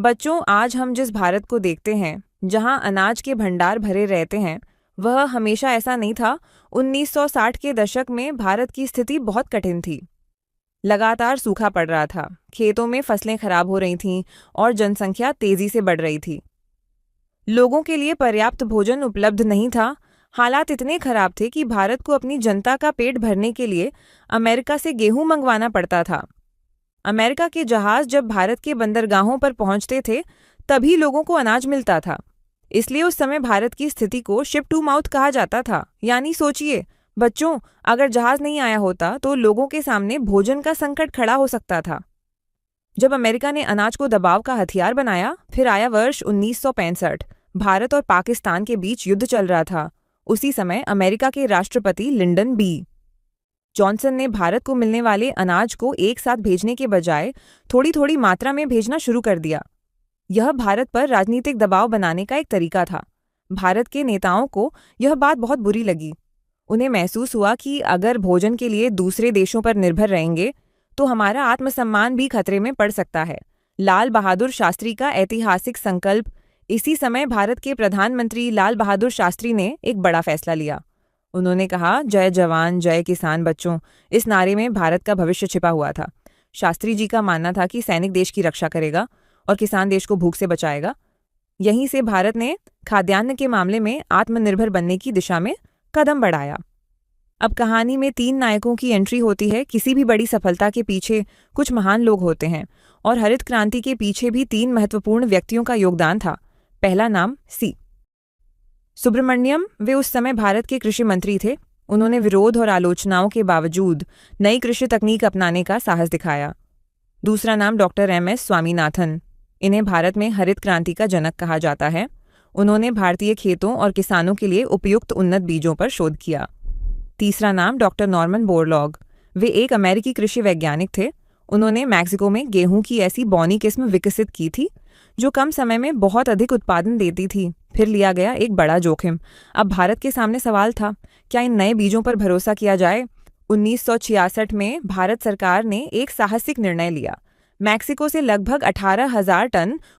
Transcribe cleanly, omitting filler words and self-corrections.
बच्चों, आज हम जिस भारत को देखते हैं, जहां अनाज के भंडार भरे रहते हैं, वह हमेशा ऐसा नहीं था। 1960 के दशक में भारत की स्थिति बहुत कठिन थी। लगातार सूखा पड़ रहा था, खेतों में फसलें खराब हो रही थीं और जनसंख्या तेजी से बढ़ रही थी। लोगों के लिए पर्याप्त भोजन उपलब्ध नहीं था। हालात इतने खराब थे कि भारत को अपनी जनता का पेट भरने के लिए अमेरिका से गेहूं मंगवाना पड़ता था। अमेरिका के जहाज जब भारत के बंदरगाहों पर पहुंचते थे, तभी लोगों को अनाज मिलता था। इसलिए उस समय भारत की स्थिति को शिप टू माउथ कहा जाता था। यानी सोचिए बच्चों, अगर जहाज नहीं आया होता तो लोगों के सामने भोजन का संकट खड़ा हो सकता था। जब अमेरिका ने अनाज को दबाव का हथियार बनाया, फिर आया वर्ष 1965। भारत और पाकिस्तान के बीच युद्ध चल रहा था। उसी समय अमेरिका के राष्ट्रपति लिंडन बी जॉनसन ने भारत को मिलने वाले अनाज को एक साथ भेजने के बजाय थोड़ी थोड़ी मात्रा में भेजना शुरू कर दिया। यह भारत पर राजनीतिक दबाव बनाने का एक तरीका था। भारत के नेताओं को यह बात बहुत बुरी लगी। उन्हें महसूस हुआ कि अगर भोजन के लिए दूसरे देशों पर निर्भर रहेंगे तो हमारा आत्मसम्मान भी खतरे में पड़ सकता है। लाल बहादुर शास्त्री का ऐतिहासिक संकल्प। इसी समय भारत के प्रधानमंत्री लाल बहादुर शास्त्री ने एक बड़ा फैसला लिया। उन्होंने कहा, जय जवान जय किसान। बच्चों, इस नारे में भारत का भविष्य छिपा हुआ था। शास्त्री जी का मानना था कि सैनिक देश की रक्षा करेगा और किसान देश को भूख से बचाएगा। यहीं से भारत ने खाद्यान्न के मामले में आत्मनिर्भर बनने की दिशा में कदम बढ़ाया। अब कहानी में 3 नायकों की एंट्री होती है। किसी भी बड़ी सफलता के पीछे कुछ महान लोग होते हैं और हरित क्रांति के पीछे भी 3 महत्वपूर्ण व्यक्तियों का योगदान था। पहला नाम सी सुब्रमण्यम। वे उस समय भारत के कृषि मंत्री थे। उन्होंने विरोध और आलोचनाओं के बावजूद नई कृषि तकनीक अपनाने का साहस दिखाया। दूसरा नाम डॉक्टर MS स्वामीनाथन। इन्हें भारत में हरित क्रांति का जनक कहा जाता है। उन्होंने भारतीय खेतों और किसानों के लिए उपयुक्त उन्नत बीजों पर शोध किया। तीसरा नाम डॉक्टर नॉर्मन बोरलॉग। वे एक अमेरिकी कृषि वैज्ञानिक थे। उन्होंने मैक्सिको में गेहूं की ऐसी बौनी किस्म विकसित की थी जो कम समय में बहुत अधिक उत्पादन देती थी। फिर लिया गया एक बड़ा जोखिम। अब भारत के सामने सवाल था, क्या इन नए बीजों पर भरोसा किया जाए? 1966 में भारत सरकार ने एक साहसिक निर्णय लिया। मैक्सिको से लगभग 18,000 टन